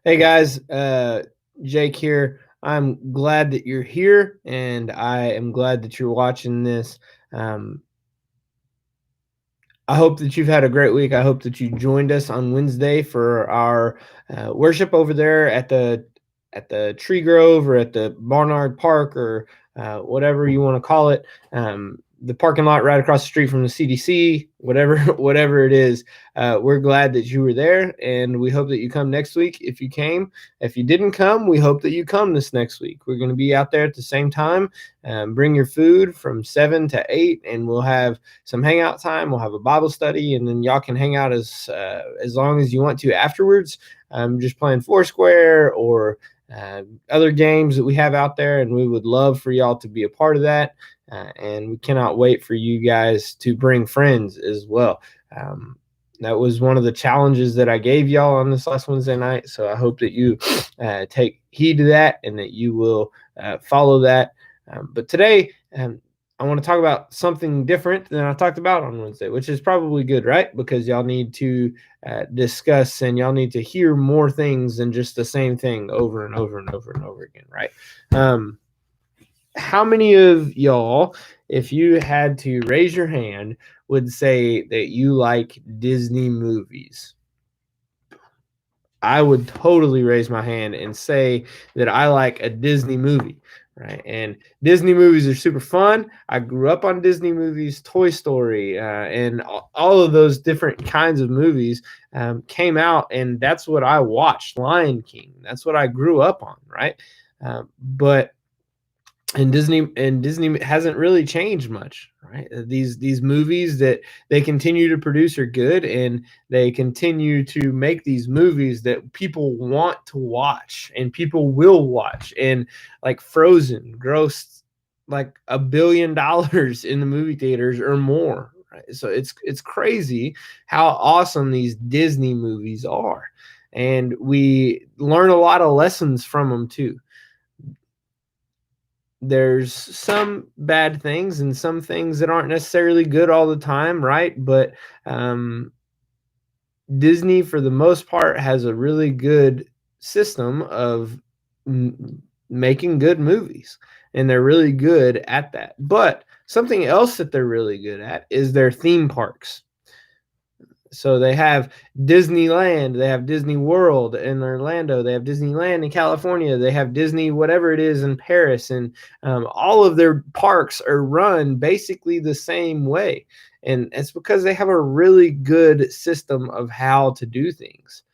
Hey guys, Jake here. I'm glad that you're here, and I am glad that you're watching this. Um, I hope that you've had a great week. I hope that you joined us on Wednesday for our worship over there at the Tree Grove or at the Barnard Park or whatever you want to call it. The parking lot right across the street from the CDC, whatever it is. We're glad that you were there, and we hope that you come next week if you came. If you didn't come, we hope that you come this next week. We're going to be out there at the same time. Bring your food from 7 to 8, and we'll have some hangout time. We'll have a Bible study, and then y'all can hang out as long as you want to afterwards. Just playing Foursquare or other games that we have out there, and we would love for y'all to be a part of that. And we cannot wait for you guys to bring friends as well. That was one of the challenges that I gave y'all on this last Wednesday night. So I hope that you take heed to that and that you will follow that. But today, I want to talk about something different than I talked about on Wednesday, which is probably good, right? Because y'all need to discuss and y'all need to hear more things than just the same thing over and over and over and over again, right? How many of y'all, if you had to raise your hand, would say that you like Disney movies? I would totally raise my hand and say that I like a Disney movie, right? And Disney movies are super fun. I grew up on Disney movies, Toy Story, and all of those different kinds of movies came out, and that's what I watched. Lion King, that's what I grew up on, right? But Disney hasn't really changed much, right? These movies that they continue to produce are good, and they continue to make these movies that people want to watch and people will watch. And like Frozen grossed like $1 billion in the movie theaters or more, right? So it's crazy how awesome these Disney movies are, and we learn a lot of lessons from them too. There's some bad things and some things that aren't necessarily good all the time, right? But Disney, for the most part, has a really good system of making good movies, and they're really good at that. But something else that they're really good at is their theme parks. So they have Disneyland, they have Disney World in Orlando, they have Disneyland in California, they have Disney whatever it is in Paris, and all of their parks are run basically the same way. And it's because they have a really good system of how to do things.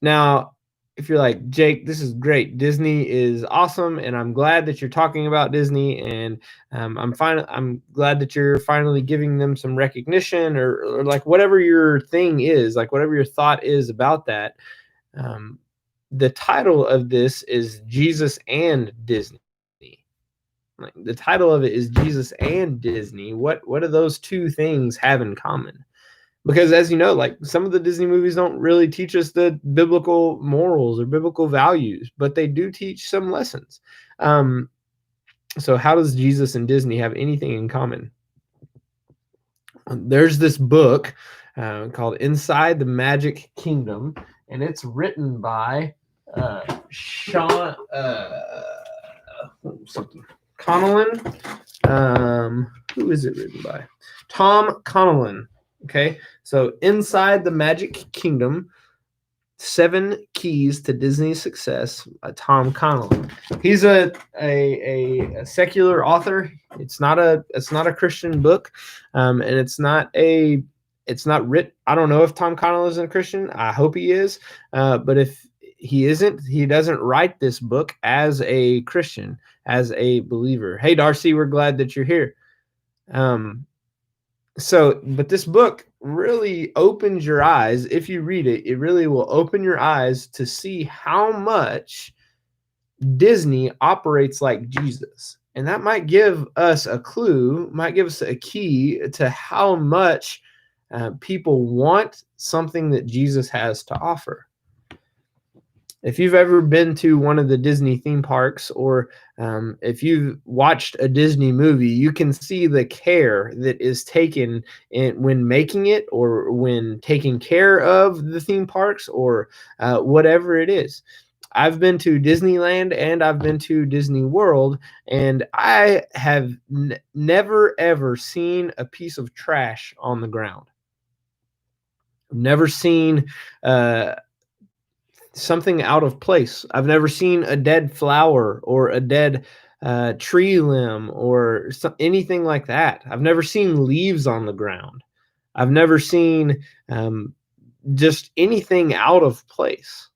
Now, if you're like, Jake, this is great. Disney is awesome, and I'm glad that you're talking about Disney, and I'm glad that you're finally giving them some recognition, or like whatever your thing is, like whatever your thought is about that. The title of this is Jesus and Disney. Like the title of it is Jesus and Disney. What do those two things have in common? Because as you know, like some of the Disney movies don't really teach us the biblical morals or biblical values, but they do teach some lessons. So how does Jesus and Disney have anything in common? There's this book called Inside the Magic Kingdom, and it's written by Sean something Connellan. Who is it written by? Tom Connellan. Okay, so Inside the Magic Kingdom, 7 Keys to Disney's Success by Tom Connellan. He's a secular author. It's not a Christian book, and it's not written. I don't know if Tom Connellan is a Christian. I hope he is, but if he isn't, he doesn't write this book as a Christian, as a believer. Hey, Darcy, we're glad that you're here. But this book really opens your eyes. If you read it, it really will open your eyes to see how much Disney operates like Jesus. And that might give us a clue, might give us a key to how much people want something that Jesus has to offer. If you've ever been to one of the Disney theme parks, or if you've watched a Disney movie, you can see the care that is taken when making it, or when taking care of the theme parks, or whatever it is. I've been to Disneyland and I've been to Disney World, and I have never ever seen a piece of trash on the ground. I've never seen uh, something out of place. I've never seen a dead flower or a dead tree limb or anything like that. I've never seen leaves on the ground. I've never seen just anything out of place.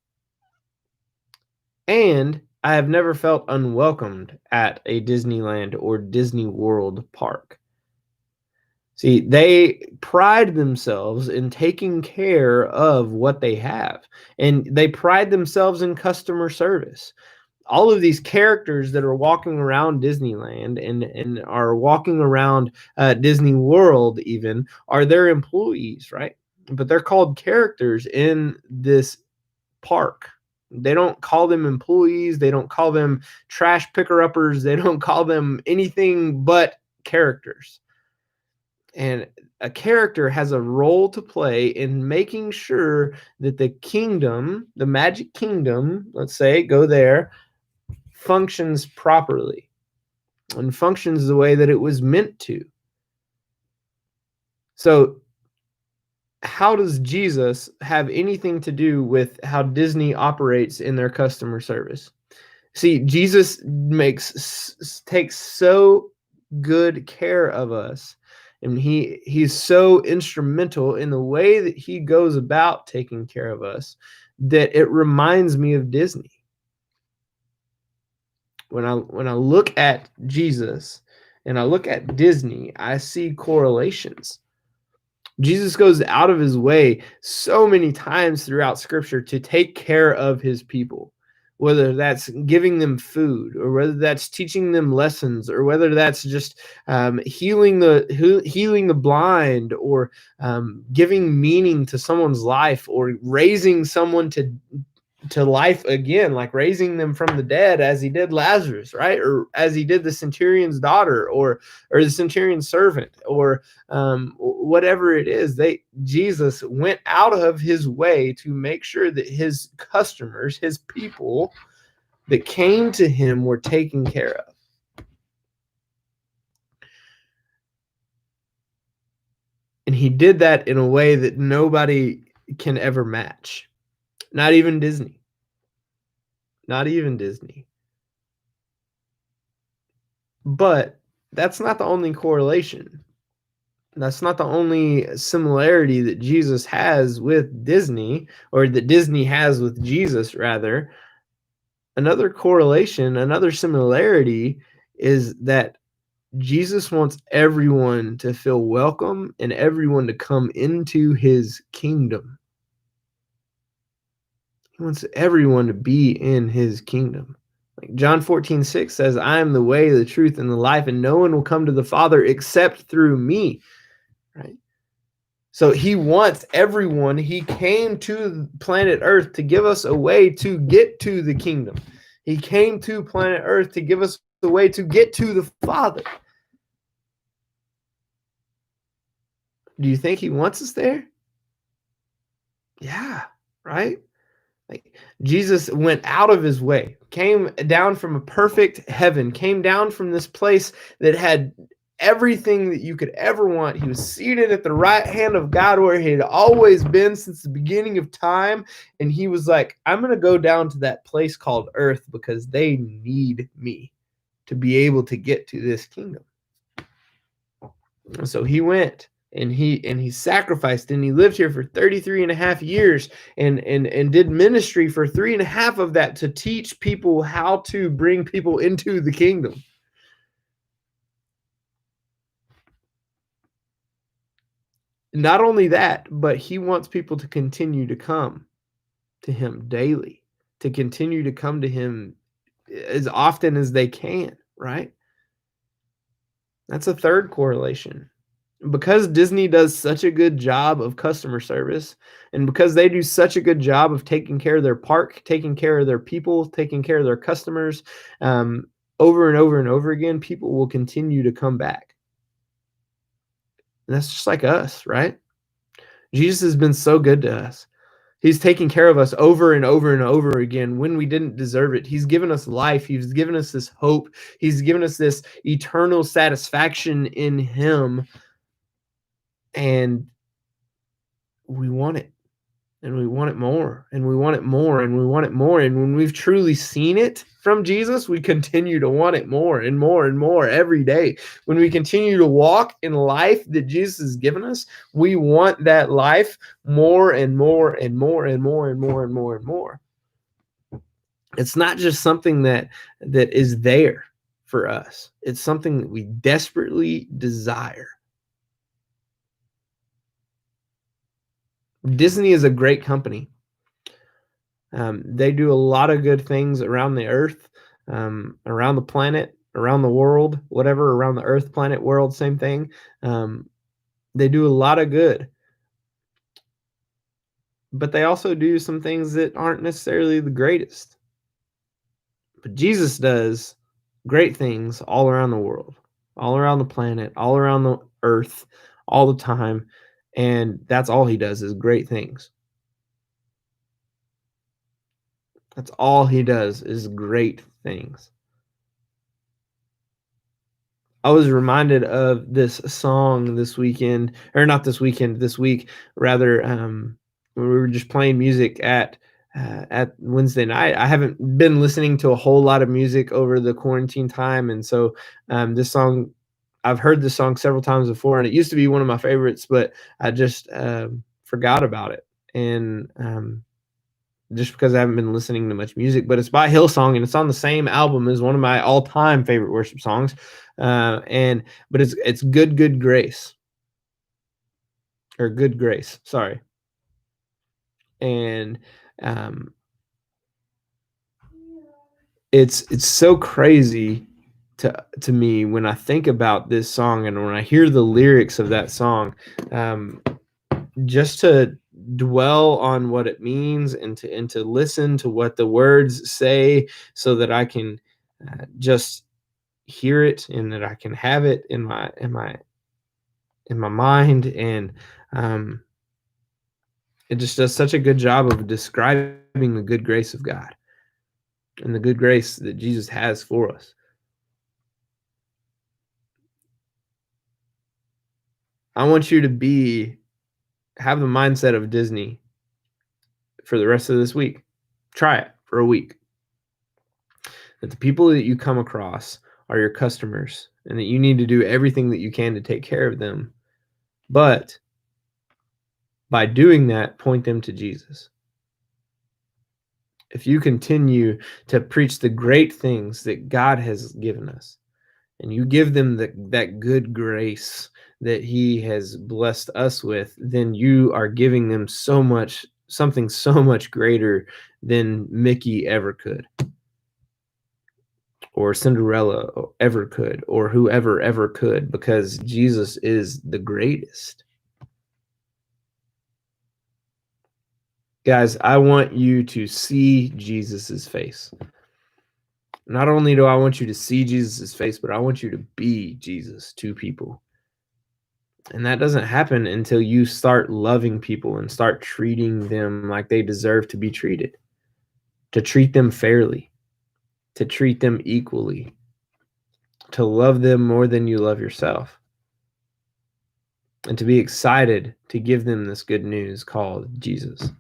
And I have never felt unwelcomed at a Disneyland or Disney World park. See, they pride themselves in taking care of what they have, and they pride themselves in customer service. All of these characters that are walking around Disneyland and are walking around Disney World even are their employees, right? But they're called characters in this park. They don't call them employees. They don't call them trash picker-uppers. They don't call them anything but characters. And a character has a role to play in making sure that the kingdom, the magic kingdom, let's say, go there, functions properly and functions the way that it was meant to. So, how does Jesus have anything to do with how Disney operates in their customer service? See, Jesus takes so good care of us, and he's so instrumental in the way that he goes about taking care of us, that it reminds me of Disney. When I look at Jesus and I look at Disney, I see correlations. Jesus goes out of his way so many times throughout scripture to take care of his people, whether that's giving them food, or whether that's teaching them lessons, or whether that's just healing the blind, or giving meaning to someone's life, or raising someone to life again, like raising them from the dead, as he did Lazarus, right? Or as he did the centurion's daughter, or the centurion's servant, or whatever it is. Jesus went out of his way to make sure that his customers, his people that came to him, were taken care of. And he did that in a way that nobody can ever match. Not even Disney. Not even Disney. But that's not the only correlation. That's not the only similarity that Jesus has with Disney, or that Disney has with Jesus, rather. Another correlation, another similarity, is that Jesus wants everyone to feel welcome and everyone to come into his kingdom. He wants everyone to be in his kingdom. Like John 14:6 says, I am the way, the truth, and the life, and no one will come to the Father except through me. Right? So he wants everyone. He came to planet Earth to give us a way to get to the kingdom. He came to planet Earth to give us a way to get to the Father. Do you think he wants us there? Yeah, right? Like Jesus went out of his way, came down from a perfect heaven, came down from this place that had everything that you could ever want. He was seated at the right hand of God, where he had always been since the beginning of time. And he was like, I'm going to go down to that place called earth, because they need me to be able to get to this kingdom. And so he went, and he sacrificed, and he lived here for 33 and a half years, and did ministry for 3.5 of that, to teach people how to bring people into the kingdom. Not only that, but he wants people to continue to come to him daily, to continue to come to him as often as they can, right? That's a third correlation. because Disney does such a good job of customer service, and because they do such a good job of taking care of their park, taking care of their people, taking care of their customers, um, over and over and over again, people will continue to come back. And that's just like us, right? Jesus has been so good to us. He's taken care of us over and over and over again when we didn't deserve it. He's given us life. He's given us this hope. He's given us this eternal satisfaction in Him. And we want it. And we want it more. And we want it more. And we want it more. And when we've truly seen it from Jesus, we continue to want it more and more and more every day. When we continue to walk in life that Jesus has given us, we want that life more and more and more and more and more and more and more. It's not just something that is there for us. It's something that we desperately desire. Disney is a great company. They do a lot of good things around the earth, around the planet, around the world, whatever, around the earth, planet, world, same thing. They do a lot of good. But they also do some things that aren't necessarily the greatest. But Jesus does great things all around the world, all around the planet, all around the earth, all the time. And that's all He does is great things. That's all He does is great things. I was reminded of this song this weekend, or not this weekend, this week, rather, when we were just playing music at Wednesday night. I haven't been listening to a whole lot of music over the quarantine time, and so this song, I've heard this song several times before, and it used to be one of my favorites, but I just forgot about it, and just because I haven't been listening to much music. But it's by Hillsong, and it's on the same album as one of my all-time favorite worship songs. But it's Good Grace, or Good Grace, sorry. And it's so crazy to me when I think about this song and when I hear the lyrics of that song, just to dwell on what it means and to listen to what the words say, so that I can just hear it and that I can have it in my mind. And it just does such a good job of describing the good grace of God and the good grace that Jesus has for us. I want you to have the mindset of Disney for the rest of this week. Try it for a week. That the people that you come across are your customers, and that you need to do everything that you can to take care of them. But by doing that, point them to Jesus. If you continue to preach the great things that God has given us, and you give them that good grace that He has blessed us with, then you are giving them something so much greater than Mickey ever could, or Cinderella ever could, or whoever ever could, because Jesus is the greatest. Guys, I want you to see Jesus's face. Not only do I want you to see Jesus's face, but I want you to be Jesus to people. And that doesn't happen until you start loving people and start treating them like they deserve to be treated, to treat them fairly, to treat them equally, to love them more than you love yourself, and to be excited to give them this good news called Jesus.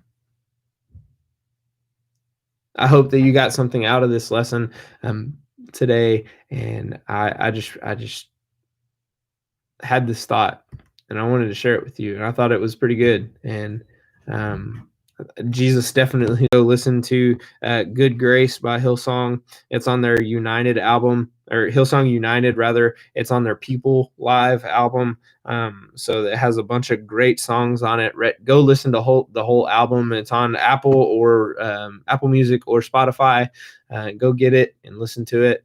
I hope that you got something out of this lesson today, and I just had this thought, and I wanted to share it with you, and I thought it was pretty good. And Jesus, definitely go listen to Good Grace by Hillsong. It's on their United album, or Hillsong United rather. It's on their People Live album. So it has a bunch of great songs on it. Go listen to the whole album. It's on Apple or Apple Music or Spotify. Go get it and listen to it.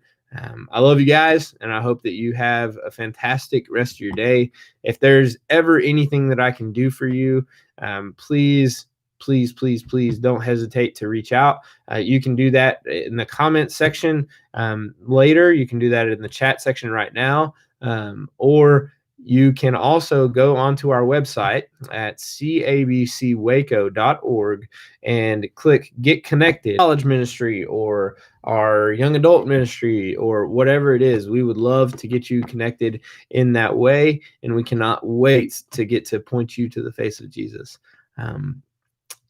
I love you guys, and I hope that you have a fantastic rest of your day. If there's ever anything that I can do for you, please, please, please, please don't hesitate to reach out. You can do that in the comment section later. You can do that in the chat section right now, or you can also go onto our website at cabcwaco.org and click Get Connected, college ministry, or our young adult ministry, or whatever it is. We would love to get you connected in that way, and we cannot wait to get to point you to the face of Jesus.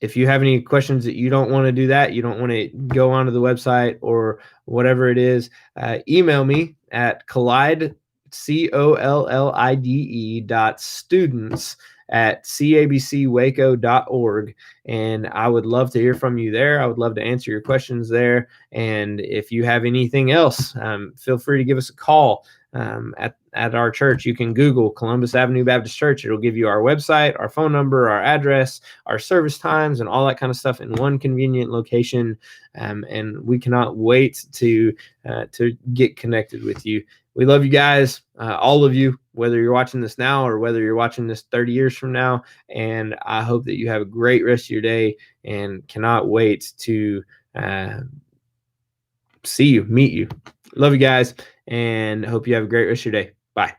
If you have any questions that you don't want to do that, you don't want to go onto the website or whatever it is, email me at collide, collide.students@cabcwaco.org, and I would love to hear from you there. I would love to answer your questions there. And if you have anything else, feel free to give us a call. At our church, you can Google Columbus Avenue Baptist Church. It'll give you our website, our phone number, our address, our service times, and all that kind of stuff in one convenient location. And we cannot wait to get connected with you. We love you guys, all of you, whether you're watching this now or whether you're watching this 30 years from now. And I hope that you have a great rest of your day, and cannot wait to see you, meet you. Love you guys, and hope you have a great rest of your day. Bye.